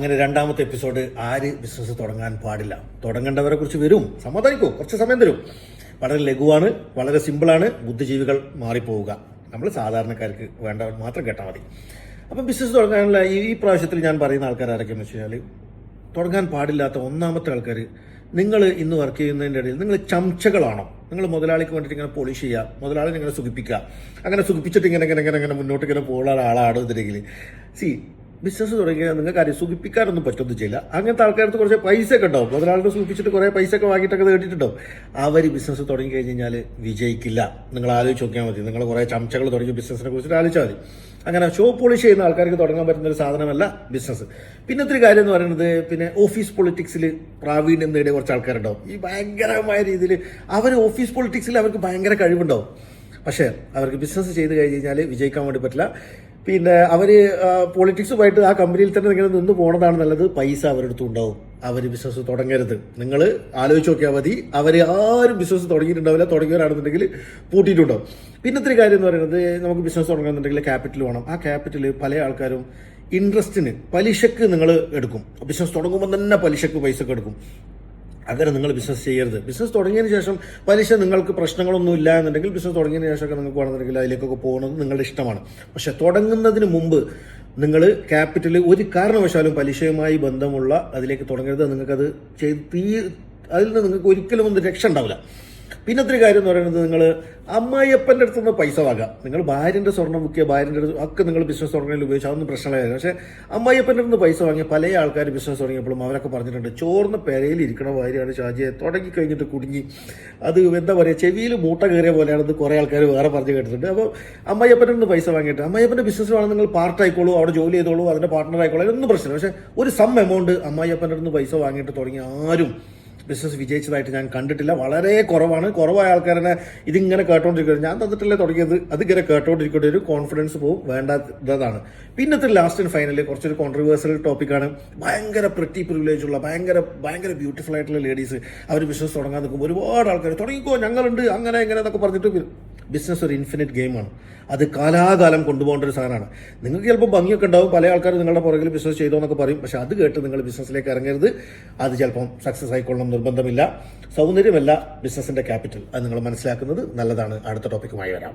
അങ്ങനെ രണ്ടാമത്തെ എപ്പിസോഡ് ആര് ബിസിനസ് തുടങ്ങാൻ പാടില്ല, തുടങ്ങേണ്ടവരെ കുറിച്ച് വരും, സമാധാനിക്കൂ, കുറച്ച് സമയം തരും. വളരെ ലഘുവാണ്, വളരെ സിമ്പിളാണ്. ബുദ്ധിജീവികൾ മാറിപ്പോവുക, നമ്മൾ സാധാരണക്കാർക്ക് വേണ്ടവർ മാത്രം കേട്ടാൽ മതി. അപ്പം ബിസിനസ് തുടങ്ങാനുള്ള ഈ പ്രാവശ്യത്തിൽ ഞാൻ പറയുന്ന ആൾക്കാർ ആരൊക്കെയെന്ന് വെച്ച് കഴിഞ്ഞാൽ, തുടങ്ങാൻ പാടില്ലാത്ത ഒന്നാമത്തെ ആൾക്കാർ, നിങ്ങൾ ഇന്ന് വർക്ക് ചെയ്യുന്നതിൻ്റെ ഇടയിൽ നിങ്ങൾ ചംച്ചകളാണോ? നിങ്ങൾ മുതലാളിക്ക് വേണ്ടിയിട്ട് ഇങ്ങനെ പോളിഷ് ചെയ്യുക, മുതലാളി ഇങ്ങനെ സുഖിപ്പിക്കുക, അങ്ങനെ സുഖിപ്പിച്ചിട്ട് ഇങ്ങനെ മുന്നോട്ട് ഇങ്ങനെ പോകുന്ന ഒരാളാണ് ഇതിലെങ്കിൽ ബിസിനസ് തുടങ്ങിയാൽ നിങ്ങൾക്ക് ആരും സുഖിപ്പിക്കാനൊന്നും പറ്റൊന്നും ചെയ്യില്ല. അങ്ങനത്തെ ആൾക്കാർക്ക് കുറച്ച് പൈസ ഒക്കെ ഉണ്ടാവും, മുതലാളിനെ സൂചിപ്പിച്ചിട്ട് കുറേ പൈസ ഒക്കെ വാങ്ങിയിട്ടൊക്കെ കേട്ടിട്ടുണ്ടാവും. അവർ ബിസിനസ് തുടങ്ങി കഴിഞ്ഞ് കഴിഞ്ഞാൽ വിജയിക്കില്ല. നിങ്ങൾ ആലോചിച്ച് നോക്കിയാൽ മതി. നിങ്ങൾ കുറേ ചംച്ചകൾ തുടങ്ങിയ ബിസിനസിനെ കുറിച്ചിട്ട് ആലോചിച്ചാൽ മതി. അങ്ങനെ ഷോ പോളിഷ് ചെയ്യുന്ന ആൾക്കാർക്ക് തുടങ്ങാൻ പറ്റുന്ന ഒരു സാധനമല്ല ബിസിനസ്. പിന്നെ ഒരു കാര്യം എന്ന് പറയുന്നത്, പിന്നെ ഓഫീസ് പൊളിറ്റിക്സിൽ പ്രാവീണ്യം നേടിയ കുറച്ച് ആൾക്കാരുണ്ടാവും. ഈ ഭയങ്കരമായ രീതിയിൽ അവർ ഓഫീസ് പൊളിറ്റിക്സിൽ അവർക്ക് ഭയങ്കര കഴിവുണ്ടാവും. പക്ഷേ അവർക്ക് ബിസിനസ് ചെയ്ത് കഴിഞ്ഞ് കഴിഞ്ഞാൽ വിജയിക്കാൻ വേണ്ടി പറ്റില്ല. പിന്നെ അവർ പൊളിറ്റിക്സുമായിട്ട് ആ കമ്പനിയിൽ തന്നെ ഇങ്ങനെ നിന്ന് പോണതാണ് നല്ലത്. പൈസ അവരുടെ അടുത്തും ഉണ്ടാവും. അവർ ബിസിനസ് തുടങ്ങരുത്. നിങ്ങൾ ആലോചിച്ച് നോക്കിയാൽ മതി. അവർ ആരും ബിസിനസ് തുടങ്ങിയിട്ടുണ്ടാവില്ല. തുടങ്ങിയവരാണെന്നുണ്ടെങ്കിൽ പൂട്ടിയിട്ടുണ്ടാവും. പിന്നത്തെ കാര്യം എന്ന് പറയുന്നത്, നമുക്ക് ബിസിനസ് തുടങ്ങുന്നുണ്ടെങ്കിൽ ക്യാപിറ്റൽ വേണം. ആ ക്യാപിറ്റൽ പല ആൾക്കാരും ഇൻട്രസ്റ്റിന്, പലിശക്ക് നിങ്ങൾ എടുക്കും. ബിസിനസ് തുടങ്ങുമ്പോൾ തന്നെ പലിശക്ക് പൈസ ഒക്കെ എടുക്കും. അങ്ങനെ നിങ്ങൾ ബിസിനസ് ചെയ്യരുത്. ബിസിനസ് തുടങ്ങിയതിന് ശേഷം പലിശ നിങ്ങൾക്ക് പ്രശ്നങ്ങളൊന്നും ഇല്ല എന്നുണ്ടെങ്കിൽ ബിസിനസ് തുടങ്ങിയതിന് ശേഷമൊക്കെ നിങ്ങൾക്ക് വേണമെന്നുണ്ടെങ്കിൽ അതിലേക്കൊക്കെ പോകുന്നത് നിങ്ങളുടെ ഇഷ്ടമാണ്. പക്ഷെ തുടങ്ങുന്നതിന് മുമ്പ് നിങ്ങൾ ക്യാപിറ്റൽ ഒരു കാരണവശാലും പലിശയുമായി ബന്ധമുള്ള അതിലേക്ക് തുടങ്ങരുത്. നിങ്ങൾക്കത് അതിൽ നിന്ന് നിങ്ങൾക്ക് ഒരിക്കലും ഒന്നും രക്ഷ ഉണ്ടാവില്ല. പിന്നത്തെ കാര്യം എന്ന് പറയുന്നത്, നിങ്ങൾ അമ്മായിയപ്പൻ്റെ അടുത്ത് നിന്ന് പൈസ വാങ്ങാം. നിങ്ങൾ ഭാര്യൻ്റെ സ്വർണ്ണം മുക്കിയ ഭാര്യൻ്റെ അടുത്ത് ഒക്കെ നിങ്ങൾ ബിസിനസ് തുടങ്ങുന്നതിൽ ഉപയോഗിച്ച് അതൊന്നും പ്രശ്നമില്ല. പക്ഷേ അമ്മായിയപ്പൻ്റെ അടുത്ത് പൈസ വാങ്ങിയ പല ആൾക്കാർ ബിസിനസ് തുടങ്ങിയപ്പോഴും അവരൊക്കെ പറഞ്ഞിട്ടുണ്ട്, ചോർന്ന പെരയിൽ ഇരിക്കണ ഭാര്യയാണ് ഷാജിയെ, തുടങ്ങി കഴിഞ്ഞിട്ട് കുടുങ്ങി, അത് എന്താ പറയുക, ചെവിയിൽ മൂട്ട കയറിയ പോലെയാണെന്ന് കുറേ ആൾക്കാർ വേറെ പറഞ്ഞു കേട്ടിട്ടുണ്ട്. അപ്പോൾ അമ്മായിയപ്പൻ്റെ അടുത്ത് പൈസ വാങ്ങിയിട്ട് അമ്മായിയപ്പൻ്റെ ബിസിനസ് വേണം, നിങ്ങൾ പാർട്ടായിക്കോളൂ, അവിടെ ജോലി ചെയ്തോളൂ, അതിൻ്റെ പാർട്ട്ണർ ആയിക്കോളൂ, അതൊന്നും പ്രശ്നമില്ല. പക്ഷേ ഒരു എമൗണ്ട് അമ്മായിയപ്പൻ്റെ അടുത്ത് പൈസ വാങ്ങിയിട്ട് തുടങ്ങി ആരും ബിസിനസ് വിജയിച്ചതായിട്ട് ഞാൻ കണ്ടിട്ടില്ല. വളരെ കുറവാണ്. കുറവായ ആൾക്കാരെ ഇതിങ്ങനെ കേട്ടോണ്ടിരിക്കുന്നത്, ഞാൻ തന്നിട്ടല്ലേ തുടങ്ങിയത്, അതിങ്ങനെ കേട്ടോണ്ടിരിക്കേണ്ട ഒരു കോൺഫിഡൻസ് പോകും, വേണ്ടാത്തതാണ്. പിന്നത്തെ ലാസ്റ്റ് ആൻഡ് ഫൈനൽ കുറച്ചൊരു കോൺട്രവേഴ്സൽ ടോപ്പിക്കാണ്. ഭയങ്കര പ്രിറ്റി പ്രിവിലേജ് ഉള്ള ഭയങ്കര ബ്യൂട്ടിഫുൾ ആയിട്ടുള്ള ലേഡീസ് അവർ ബിസിനസ് തുടങ്ങാൻ നിൽക്കുമ്പോൾ ഒരുപാട് ആൾക്കാർ തുടങ്ങിക്കോ, ഞങ്ങളുണ്ട്, അങ്ങനെ എങ്ങനെ എന്നൊക്കെ പറഞ്ഞിട്ട്. ബിസിനസ് ഒരു ഇൻഫിനിറ്റ് ഗെയിമാണ്. അത് കാലാകാലം കൊണ്ടുപോകേണ്ട ഒരു സാധനമാണ്. നിങ്ങൾക്ക് ചിലപ്പോൾ ഭംഗിയൊക്കെ ഉണ്ടാവും, പല ആൾക്കാർ നിങ്ങളുടെ പുറകിൽ ബിസിനസ് ചെയ്തോ എന്നൊക്കെ പറയും. പക്ഷെ അത് കേട്ട് നിങ്ങൾ ബിസിനസ്സിലേക്ക് ഇറങ്ങരുത്. അത് ചിലപ്പം സക്സസ് ആയിക്കൊള്ളണം നിർബന്ധമില്ല. സൗന്ദര്യമല്ല ബിസിനസിന്റെ ക്യാപിറ്റൽ. അത് നിങ്ങൾ മനസ്സിലാക്കുന്നത് നല്ലതാണ്. അടുത്ത ടോപ്പിക്കുമായി വരാം.